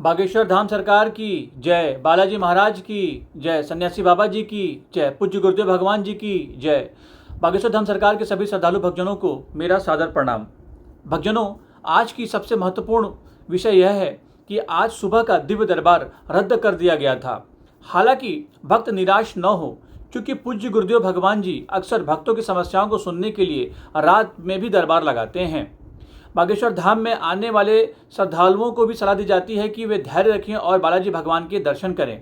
बागेश्वर धाम सरकार की जय, बालाजी महाराज की जय, सन्यासी बाबा जी की जय, पूज्य गुरुदेव भगवान जी की जय। बागेश्वर धाम सरकार के सभी श्रद्धालु भक्तजनों को मेरा सादर प्रणाम। भक्तजनों, आज की सबसे महत्वपूर्ण विषय यह है कि आज सुबह का दिव्य दरबार रद्द कर दिया गया था। हालांकि भक्त निराश न हो, क्योंकि पूज्य गुरुदेव भगवान जी अक्सर भक्तों की समस्याओं को सुनने के लिए रात में भी दरबार लगाते हैं। बागेश्वर धाम में आने वाले श्रद्धालुओं को भी सलाह दी जाती है कि वे धैर्य रखें और बालाजी भगवान के दर्शन करें।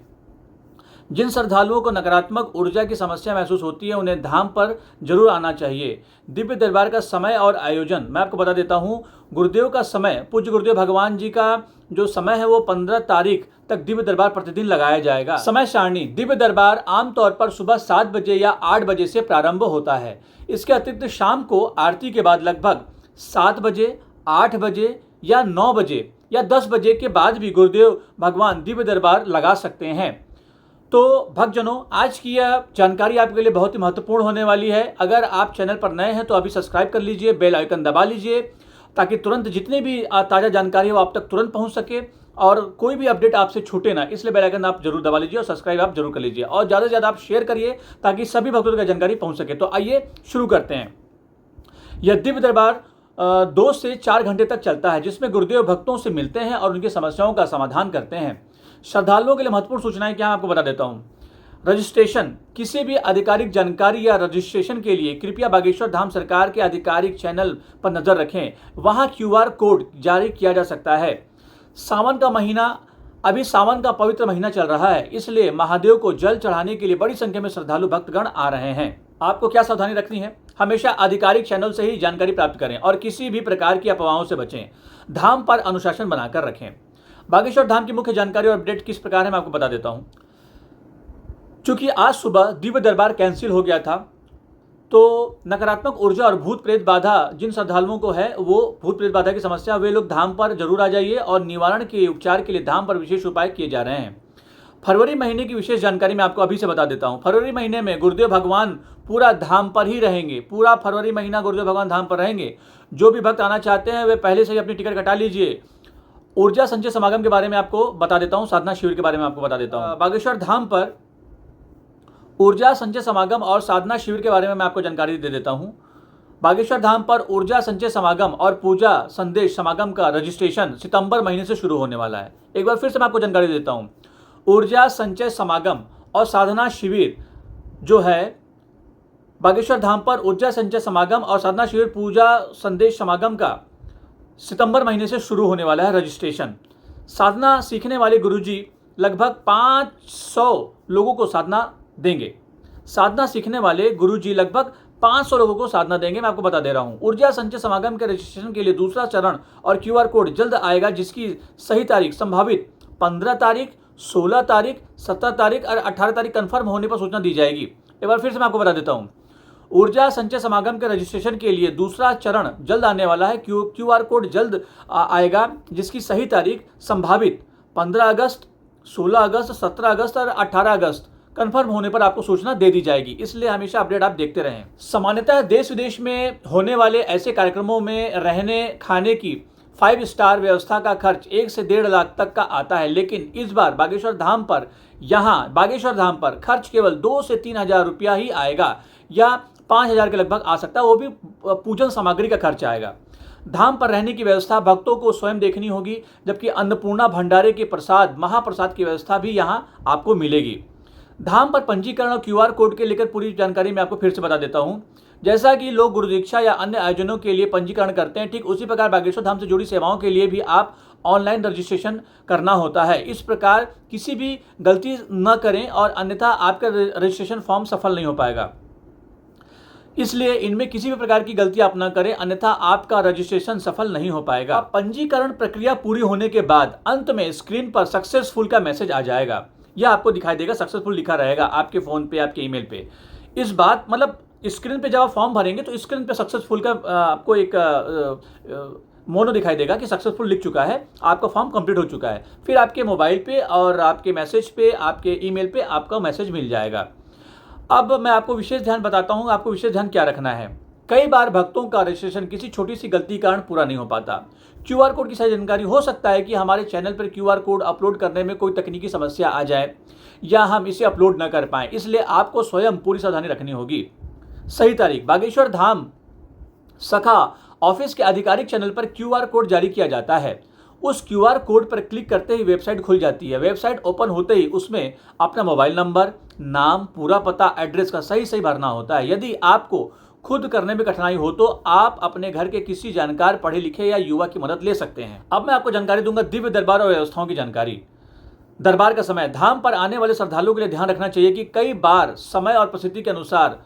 जिन श्रद्धालुओं को नकारात्मक ऊर्जा की समस्या महसूस होती है, उन्हें धाम पर जरूर आना चाहिए। दिव्य दरबार का समय और आयोजन मैं आपको बता देता हूँ। गुरुदेव का समय, पूज्य गुरुदेव भगवान जी का जो समय है वो 15 तारीख तक दिव्य दरबार प्रतिदिन लगाया जाएगा। समय सारणी: दिव्य दरबार आमतौर पर सुबह 7 बजे या 8 बजे से प्रारंभ होता है। इसके अतिरिक्त शाम को आरती के बाद लगभग 7 बजे, 8 बजे या 9 बजे या 10 बजे के बाद भी गुरुदेव भगवान दिव्य दरबार लगा सकते हैं। तो भक्तजनों, आज की यह जानकारी आपके लिए बहुत ही महत्वपूर्ण होने वाली है। अगर आप चैनल पर नए हैं तो अभी सब्सक्राइब कर लीजिए, बेल आइकन दबा लीजिए, ताकि तुरंत जितने भी ताज़ा जानकारी है वो आप तक तुरंत पहुंच सके और कोई भी अपडेट आपसे छूटे ना। इसलिए बेल आइकन आप जरूर दबा लीजिए और सब्सक्राइब आप जरूर कर लीजिए और ज़्यादा से ज़्यादा आप शेयर करिए ताकि सभी भक्तों तक जानकारी पहुँच सके। तो आइए शुरू करते हैं। यह दिव्य दरबार 2 से 4 घंटे तक चलता है, जिसमें गुरुदेव भक्तों से मिलते हैं और उनकी समस्याओं का समाधान करते हैं। श्रद्धालुओं के लिए महत्वपूर्ण सूचनाएं क्या हैं, आपको बता देता हूं। रजिस्ट्रेशन: किसी भी आधिकारिक जानकारी या रजिस्ट्रेशन के लिए कृपया बागेश्वर धाम सरकार के आधिकारिक चैनल पर नजर रखें। वहां QR कोड जारी किया जा सकता है। सावन का महीना, अभी सावन का पवित्र महीना चल रहा है, इसलिए महादेव को जल चढ़ाने के लिए बड़ी संख्या में श्रद्धालु भक्तगण आ रहे हैं। आपको क्या सावधानी रखनी है? हमेशा आधिकारिक चैनल से ही जानकारी प्राप्त करें और किसी भी प्रकार की अफवाहों से बचें। धाम पर अनुशासन बनाकर रखें। बागेश्वर धाम की मुख्य जानकारी और अपडेट किस प्रकार है, मैं आपको बता देता हूं। चूंकि आज सुबह दिव्य दरबार कैंसिल हो गया था, तो नकारात्मक ऊर्जा और भूत प्रेत बाधा जिन श्रद्धालुओं को है, वो भूत प्रेत बाधा की समस्या, वे लोग धाम पर जरूर आ जाइए और निवारण के उपचार के लिए धाम पर विशेष उपाय किए जा रहे हैं। फरवरी महीने की विशेष जानकारी मैं आपको अभी से बता देता हूं। फरवरी महीने में गुरुदेव भगवान पूरा धाम पर ही रहेंगे। पूरा फरवरी महीना गुरुदेव भगवान धाम पर रहेंगे। जो भी भक्त आना चाहते हैं वे पहले से ही अपनी टिकट कटा लीजिए। ऊर्जा संचय समागम के बारे में आपको बता देता हूं, साधना शिविर के बारे में आपको बता देता हूं। बागेश्वर धाम पर ऊर्जा संचय समागम और साधना शिविर के बारे में मैं आपको जानकारी दे देता हूं। बागेश्वर धाम पर ऊर्जा संचय समागम और पूजा संदेश समागम का रजिस्ट्रेशन सितंबर महीने से शुरू होने वाला है। एक बार फिर से मैं आपको जानकारी देता हूं। ऊर्जा संचय समागम और साधना शिविर जो है, बागेश्वर धाम पर ऊर्जा संचय समागम और साधना शिविर पूजा संदेश समागम का सितंबर महीने से शुरू होने वाला है रजिस्ट्रेशन। साधना सीखने वाले गुरुजी लगभग 500 लोगों को साधना देंगे। साधना सीखने वाले गुरुजी लगभग 500 लोगों को साधना देंगे, मैं आपको बता दे रहा हूं। ऊर्जा संचय समागम के रजिस्ट्रेशन के लिए दूसरा चरण और QR कोड जल्द आएगा, जिसकी सही तारीख संभावित 15 तारीख, 16 तारीख, 17 तारीख और 18 तारीख कंफर्म होने पर सूचना दी जाएगी। एक बार फिर से मैं आपको बता देता हूं। ऊर्जा संचय समागम के रजिस्ट्रेशन के लिए दूसरा चरण जल्द आने वाला है। QR कोड जल्द आएगा, जिसकी सही तारीख संभावित 15 अगस्त, 16 अगस्त, 17 अगस्त और 18 अगस्त कंफर्म होने पर आपको सूचना दे दी जाएगी। इसलिए हमेशा अपडेट आप देखते रहें। सामान्यतः देश विदेश में होने वाले ऐसे कार्यक्रमों में रहने खाने की 5 स्टार व्यवस्था का खर्च 1 से 1.5 लाख तक का आता है, लेकिन इस बार बागेश्वर धाम पर खर्च केवल 2 से 3 हजार रुपया ही आएगा या 5 हजार के लगभग आ सकता है। वो भी पूजन सामग्री का खर्च आएगा। धाम पर रहने की व्यवस्था भक्तों को स्वयं देखनी होगी, जबकि अन्नपूर्णा भंडारे के प्रसाद, महाप्रसाद की व्यवस्था भी यहाँ आपको मिलेगी। धाम पर पंजीकरण और QR कोड के लेकर पूरी जानकारी मैं आपको फिर से बता देता हूं। जैसा कि लोग गुरु दीक्षा या अन्य आयोजनों के लिए पंजीकरण करते हैं, ठीक उसी प्रकार बागेश्वर धाम से जुड़ी सेवाओं के लिए भी आप ऑनलाइन रजिस्ट्रेशन करना होता है। इस प्रकार किसी भी गलती न करें और अन्यथा आपका रजिस्ट्रेशन फॉर्म सफल नहीं हो पाएगा। इसलिए इनमें किसी भी प्रकार की गलती आप न करें, अन्यथा आपका रजिस्ट्रेशन सफल नहीं हो पाएगा। पंजीकरण प्रक्रिया पूरी होने के बाद अंत में स्क्रीन पर सक्सेसफुल का मैसेज आ जाएगा। यह आपको दिखाई देगा, सक्सेसफुल लिखा रहेगा आपके फोन पे, आपके ईमेल पे। इस बात मतलब स्क्रीन पे जब आप फॉर्म भरेंगे तो स्क्रीन पे सक्सेसफुल का आपको एक मोनो दिखाई देगा कि सक्सेसफुल लिख चुका है, आपका फॉर्म कंप्लीट हो चुका है। फिर आपके मोबाइल पे और आपके मैसेज पे, आपके ईमेल पे आपका मैसेज मिल जाएगा। अब मैं आपको विशेष ध्यान बताता हूँ, आपको विशेष ध्यान क्या रखना है। कई बार भक्तों का रजिस्ट्रेशन किसी छोटी सी गलती के कारण पूरा नहीं हो पाता। क्यूआर कोड की सही जानकारी। हो सकता है कि हमारे चैनल पर क्यूआर कोड अपलोड करने में कोई तकनीकी समस्या आ जाए या हम इसे अपलोड न कर पाएं, इसलिए आपको स्वयं पूरी सावधानी रखनी होगी। सही तारीख। बागेश्वर धाम सखा ऑफिस के आधिकारिक चैनल पर क्यूआर कोड जारी किया जाता है। उस क्यूआर कोड पर क्लिक करते ही वेबसाइट खुल जाती है। वेबसाइट ओपन होते ही उसमें अपना मोबाइल नंबर, नाम, पूरा पता, एड्रेस का सही भरना होता है। यदि आपको खुद करने में कठिनाई हो तो आप अपने घर के किसी जानकार, पढ़े लिखे या युवा की मदद ले सकते हैं। अब मैं आपको जानकारी दूंगा दिव्य दरबार और व्यवस्थाओं की जानकारी। दरबार का समय। धाम पर आने वाले श्रद्धालुओं के लिए ध्यान रखना चाहिए कि कई बार समय और परिस्थिति के अनुसार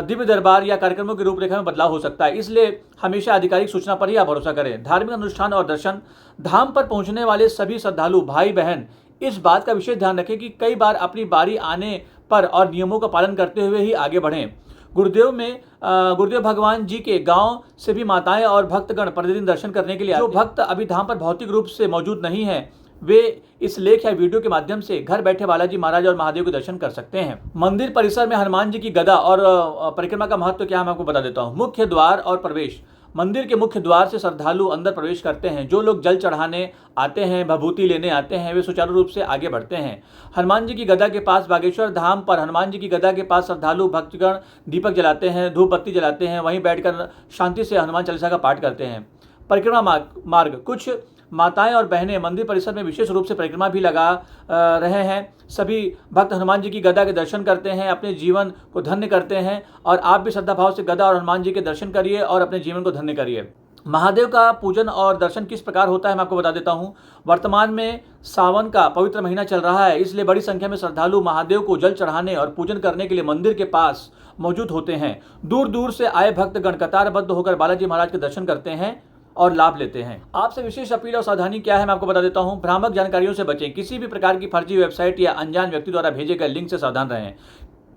दिव्य दरबार या कार्यक्रमों की रूपरेखा में बदलाव हो सकता है, इसलिए हमेशा आधिकारिक सूचना पर ही आप भरोसा करें। धार्मिक अनुष्ठान और दर्शन। धाम पर पहुंचने वाले सभी श्रद्धालु भाई बहन इस बात का विशेष ध्यान रखें कि कई बार अपनी बारी आने पर और नियमों का पालन करते हुए ही आगे बढ़ें। गुरुदेव भगवान जी के गांव से भी माताएं और भक्तगण प्रतिदिन दर्शन करने के लिए जो भक्त अभी धाम पर भौतिक रूप से मौजूद नहीं है, वे इस लेख या वीडियो के माध्यम से घर बैठे बालाजी महाराज और महादेव के दर्शन कर सकते हैं। मंदिर परिसर में हनुमान जी की गदा और परिक्रमा का महत्व क्या है, मैं आपको बता देता हूँ। मुख्य द्वार और प्रवेश। मंदिर के मुख्य द्वार से श्रद्धालु अंदर प्रवेश करते हैं। जो लोग जल चढ़ाने आते हैं, भभूति लेने आते हैं, वे सुचारू रूप से आगे बढ़ते हैं। हनुमान जी की गदा के पास। बागेश्वर धाम पर हनुमान जी की गदा के पास श्रद्धालु भक्तगण दीपक जलाते हैं, धूप बत्ती जलाते हैं, वहीं बैठकर शांति से हनुमान चालीसा का पाठ करते हैं। परिक्रमा मार्ग। कुछ माताएं और बहनें मंदिर परिसर में विशेष रूप से परिक्रमा भी लगा रहे हैं। सभी भक्त हनुमान जी की गदा के दर्शन करते हैं, अपने जीवन को धन्य करते हैं, और आप भी श्रद्धा भाव से गदा और हनुमान जी के दर्शन करिए और अपने जीवन को धन्य करिए। महादेव का पूजन और दर्शन किस प्रकार होता है, मैं आपको बता देता हूँ। वर्तमान में सावन का पवित्र महीना चल रहा है, इसलिए बड़ी संख्या में श्रद्धालु महादेव को जल चढ़ाने और पूजन करने के लिए मंदिर के पास मौजूद होते हैं। दूर दूर से आए भक्तगण कतारबद्ध होकर बालाजी महाराज के दर्शन करते हैं और लाभ लेते हैं। आपसे विशेष अपील और सावधानी क्या है, मैं आपको बता देता हूं। भ्रामक जानकारियों से बचें। किसी भी प्रकार की फर्जी वेबसाइट या अनजान व्यक्ति द्वारा भेजे गए लिंक से सावधान रहें।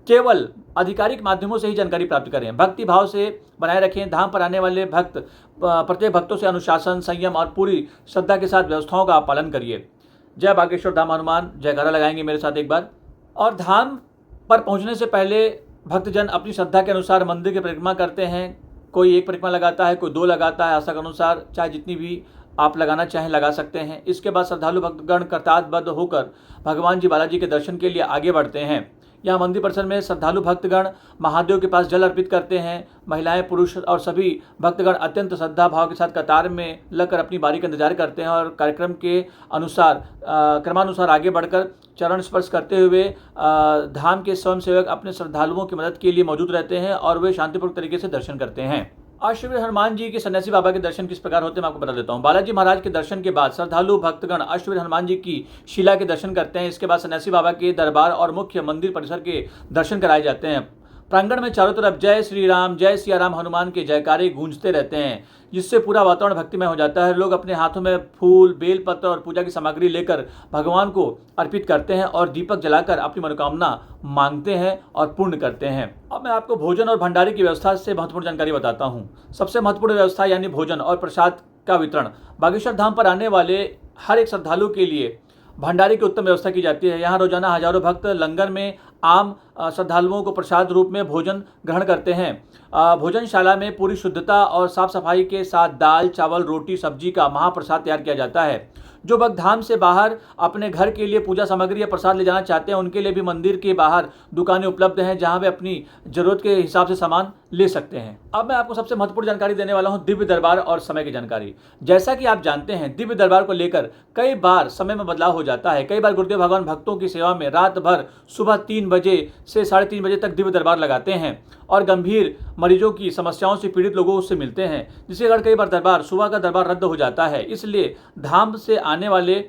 केवल आधिकारिक माध्यमों से ही जानकारी प्राप्त करें। भक्ति भाव से बनाए रखें। धाम पर आने वाले प्रत्येक भक्तों से अनुशासन, संयम और पूरी श्रद्धा के साथ व्यवस्थाओं का पालन करिए। जय बागेश्वर धाम हनुमान। जयकारा लगाएंगे मेरे साथ एक बार। और धाम पर पहुंचने से पहले भक्तजन अपनी श्रद्धा के अनुसार मंदिर की परिक्रमा करते हैं। कोई एक परिक्रमा लगाता है, कोई दो लगाता है, आस्था के अनुसार चाहे जितनी भी आप लगाना चाहें लगा सकते हैं। इसके बाद श्रद्धालु भक्तगण कतारबद्ध होकर भगवान जी बालाजी के दर्शन के लिए आगे बढ़ते हैं। यहाँ मंदिर परिसर में श्रद्धालु भक्तगण महादेव के पास जल अर्पित करते हैं। महिलाएं, पुरुष और सभी भक्तगण अत्यंत श्रद्धा भाव के साथ कतार में लगकर अपनी बारी का इंतजार करते हैं और कार्यक्रम के अनुसार क्रमानुसार आगे बढ़कर चरण स्पर्श करते हुए धाम के स्वयंसेवक अपने श्रद्धालुओं की मदद के लिए मौजूद रहते हैं और वे शांतिपूर्वक तरीके से दर्शन करते हैं। अष्टविध हनुमान जी के सन्यासी बाबा के दर्शन किस प्रकार होते हैं, मैं आपको बता देता हूँ। बालाजी महाराज के दर्शन के बाद श्रद्धालु भक्तगण अष्टविध हनुमान जी की शिला के दर्शन करते हैं। इसके बाद सन्यासी बाबा के दरबार और मुख्य मंदिर परिसर के दर्शन कराए जाते हैं। प्रांगण में चारों तरफ जय श्री राम, जय सिया राम हनुमान के जयकारे गूंजते रहते हैं, जिससे पूरा वातावरण भक्तिमय हो जाता है। लोग अपने हाथों में फूल, बेलपत्र और पूजा की सामग्री लेकर भगवान को अर्पित करते हैं और दीपक जलाकर अपनी मनोकामना मांगते हैं और पूर्ण करते हैं। अब मैं आपको भोजन और भंडारे की व्यवस्था से महत्वपूर्ण जानकारी बताता हूँ। सबसे महत्वपूर्ण व्यवस्था यानी भोजन और प्रसाद का वितरण। बागेश्वर धाम पर आने वाले हर एक श्रद्धालु के लिए भंडारे की उत्तम व्यवस्था की जाती है। यहाँ रोजाना हजारों भक्त लंगर में आम श्रद्धालुओं को प्रसाद रूप में भोजन ग्रहण करते हैं। भोजनशाला में पूरी शुद्धता और साफ सफाई के साथ दाल, चावल, रोटी, सब्जी का महाप्रसाद तैयार किया जाता है। जो भक्त धाम से बाहर अपने घर के लिए पूजा सामग्री या प्रसाद ले जाना चाहते हैं, उनके लिए भी मंदिर के बाहर दुकानें उपलब्ध हैं, जहां वे अपनी जरूरत के हिसाब से सामान ले सकते हैं। अब मैं आपको सबसे महत्वपूर्ण जानकारी देने वाला हूं, दिव्य दरबार और समय की जानकारी। जैसा कि आप जानते हैं, दिव्य दरबार को लेकर कई बार समय में बदलाव हो जाता है। कई बार गुरुदेव भगवान भक्तों की सेवा में रात भर सुबह 3 बजे से 3:30 बजे तक दिव्य दरबार लगाते हैं और गंभीर मरीजों की समस्याओं से पीड़ित लोगों से मिलते हैं, जिसके कारण कई बार सुबह का दरबार रद्द हो जाता है। इसलिए धाम से आने वाले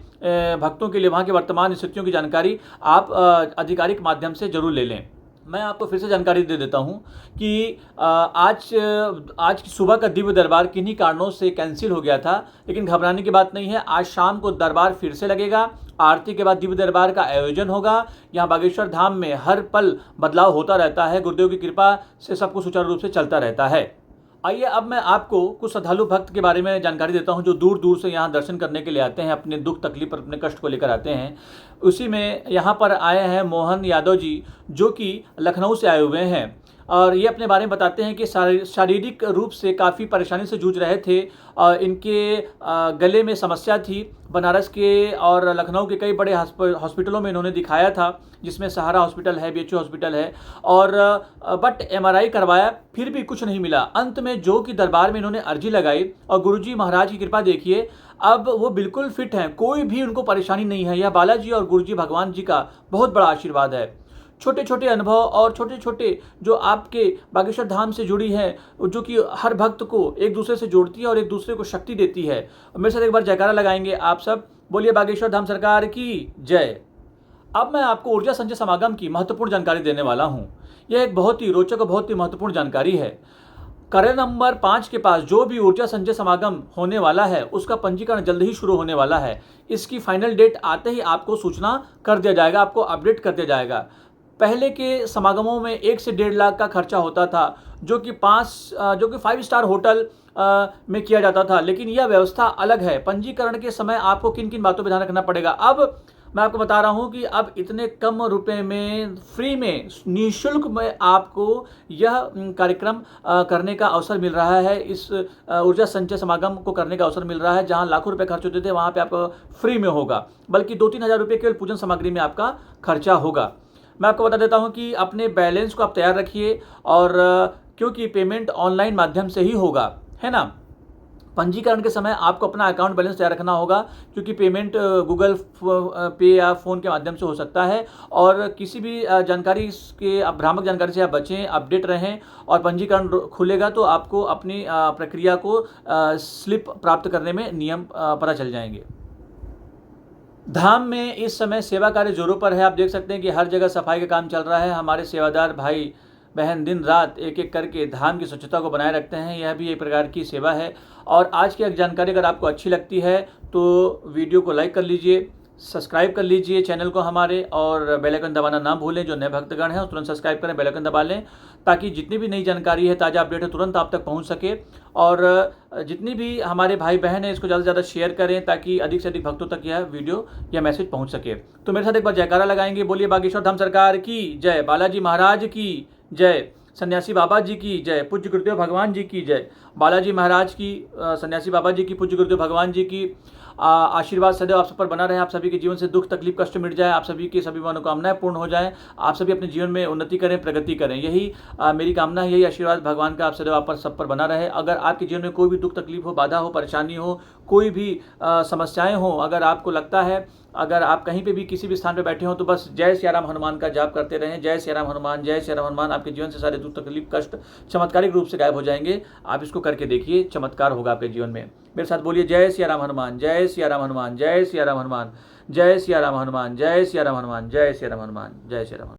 भक्तों के लिए वहाँ की वर्तमान स्थितियों की जानकारी आप आधिकारिक माध्यम से जरूर ले लें। मैं आपको फिर से जानकारी दे देता हूं कि आज की सुबह का दिव्य दरबार किन्हीं कारणों से कैंसिल हो गया था, लेकिन घबराने की बात नहीं है। आज शाम को दरबार फिर से लगेगा। आरती के बाद दिव्य दरबार का आयोजन होगा। यहाँ बागेश्वर धाम में हर पल बदलाव होता रहता है। गुरुदेव की कृपा से सब कुछ सुचारू रूप से चलता रहता है। आइए अब मैं आपको कुछ श्रद्धालु भक्त के बारे में जानकारी देता हूं, जो दूर दूर से यहाँ दर्शन करने के लिए आते हैं, अपने दुख तकलीफ और अपने कष्ट को लेकर आते हैं। उसी में यहाँ पर आए हैं मोहन यादव जी, जो कि लखनऊ से आए हुए हैं। और ये अपने बारे में बताते हैं कि शारीरिक रूप से काफ़ी परेशानी से जूझ रहे थे। इनके गले में समस्या थी। बनारस के और लखनऊ के कई बड़े हॉस्पिटलों में इन्होंने दिखाया था, जिसमें सहारा हॉस्पिटल है, बीएचयू हॉस्पिटल है, और बट एमआरआई करवाया, फिर भी कुछ नहीं मिला। अंत में जो कि दरबार में इन्होंने अर्जी लगाई और गुरुजी महाराज की कृपा देखिए, अब वो बिल्कुल फिट हैं, कोई भी उनको परेशानी नहीं है। यह बालाजी और गुरुजी भगवान जी का बहुत बड़ा आशीर्वाद है। छोटे छोटे अनुभव और छोटे छोटे जो आपके बागेश्वर धाम से जुड़ी है, जो कि हर भक्त को एक दूसरे से जोड़ती है और एक दूसरे को शक्ति देती है। मेरे साथ एक बार जयकारा लगाएंगे आप सब। बोलिए बागेश्वर धाम सरकार की जय। अब मैं आपको ऊर्जा संचय समागम की महत्वपूर्ण जानकारी देने वाला हूं। यह एक बहुत ही रोचक और बहुत ही महत्वपूर्ण जानकारी है। कड़े नंबर 5 के पास जो भी ऊर्जा संचय समागम होने वाला है, उसका पंजीकरण जल्द ही शुरू होने वाला है। इसकी फाइनल डेट आते ही आपको सूचना कर दिया जाएगा, आपको अपडेट कर दिया जाएगा। पहले के समागमों में 1 से 1.5 लाख का खर्चा होता था, जो कि 5 स्टार होटल में किया जाता था, लेकिन यह व्यवस्था अलग है। पंजीकरण के समय आपको किन किन बातों पर ध्यान रखना पड़ेगा, अब मैं आपको बता रहा हूं कि अब इतने कम रुपए में, फ्री में, निःशुल्क में आपको यह कार्यक्रम करने का अवसर मिल रहा है। इस ऊर्जा संचय समागम को करने का अवसर मिल रहा है। जहां लाखों रुपए खर्च होते थे, वहां पे आपको फ्री में होगा, बल्कि 2-3 हज़ार रुपये केवल पूजन सामग्री में आपका खर्चा होगा। मैं आपको बता देता हूं कि अपने बैलेंस को आप तैयार रखिए, और क्योंकि पेमेंट ऑनलाइन माध्यम से ही होगा, है ना। पंजीकरण के समय आपको अपना अकाउंट बैलेंस तैयार रखना होगा, क्योंकि पेमेंट गूगल पे या फ़ोन के माध्यम से हो सकता है। और किसी भी जानकारी के भ्रामक जानकारी से आप बचें, अपडेट रहें। और पंजीकरण खुलेगा तो आपको अपनी प्रक्रिया को स्लिप प्राप्त करने में नियम पता चल जाएंगे। धाम में इस समय सेवा कार्य जोरों पर है। आप देख सकते हैं कि हर जगह सफाई का काम चल रहा है। हमारे सेवादार भाई बहन दिन रात एक एक करके धाम की स्वच्छता को बनाए रखते हैं। यह भी एक प्रकार की सेवा है। और आज की जानकारी अगर आपको अच्छी लगती है तो वीडियो को लाइक कर लीजिए, सब्सक्राइब कर लीजिए चैनल को हमारे, और बेल आइकन दबाना ना भूलें। जो नए भक्तगण हैं तुरंत सब्सक्राइब करें, बेल आइकन दबा लें, ताकि जितनी भी नई जानकारी है, ताज़ा अपडेट है, तुरंत आप तक पहुंच सके। और जितनी भी हमारे भाई बहन हैं, इसको ज़्यादा से ज़्यादा शेयर करें, ताकि अधिक से अधिक भक्तों तक यह वीडियो या मैसेज पहुँच सके। तो मेरे साथ एक बार जयकारा लगाएंगे। बोलिए बागेश्वर धाम सरकार की जय, बालाजी महाराज की जय, सन्यासी बाबा जी की जय, पूज्य गुरुदेव भगवान जी की जय। बालाजी महाराज की, सन्यासी बाबा जी की, पूज्य गुरुदेव भगवान जी की आशीर्वाद सदैव आप सब पर बना रहे। आप सभी के जीवन से दुख तकलीफ कष्ट मिट जाए, आप सभी की सभी मनोकामनाएं पूर्ण हो जाएं, आप सभी अपने जीवन में उन्नति करें, प्रगति करें। यही मेरी कामना है, यही आशीर्वाद भगवान का आप सदैव आप पर सब पर बना रहे। अगर आपके जीवन में कोई भी दुख तकलीफ हो, बाधा हो, परेशानी हो, कोई भी समस्याएं हो, अगर आपको लगता है, अगर आप कहीं पे भी किसी भी स्थान पे बैठे हो, तो बस जय सिया राम हनुमान का जाप करते रहें। जय सिया राम हनुमान, जय सिया राम हनुमान। आपके जीवन से सारे दुख तकलीफ कष्ट चमत्कारिक रूप से गायब हो जाएंगे। आप इसको करके देखिए, चमत्कार होगा आपके जीवन में। मेरे साथ बोलिए जय सिया राम हनुमान, जय सिया राम हनुमान, जय सिया राम हनुमान, जय सिया राम हनुमान, जय सिया राम हनुमान, जय सिया राम हनुमान, जय सिया राम।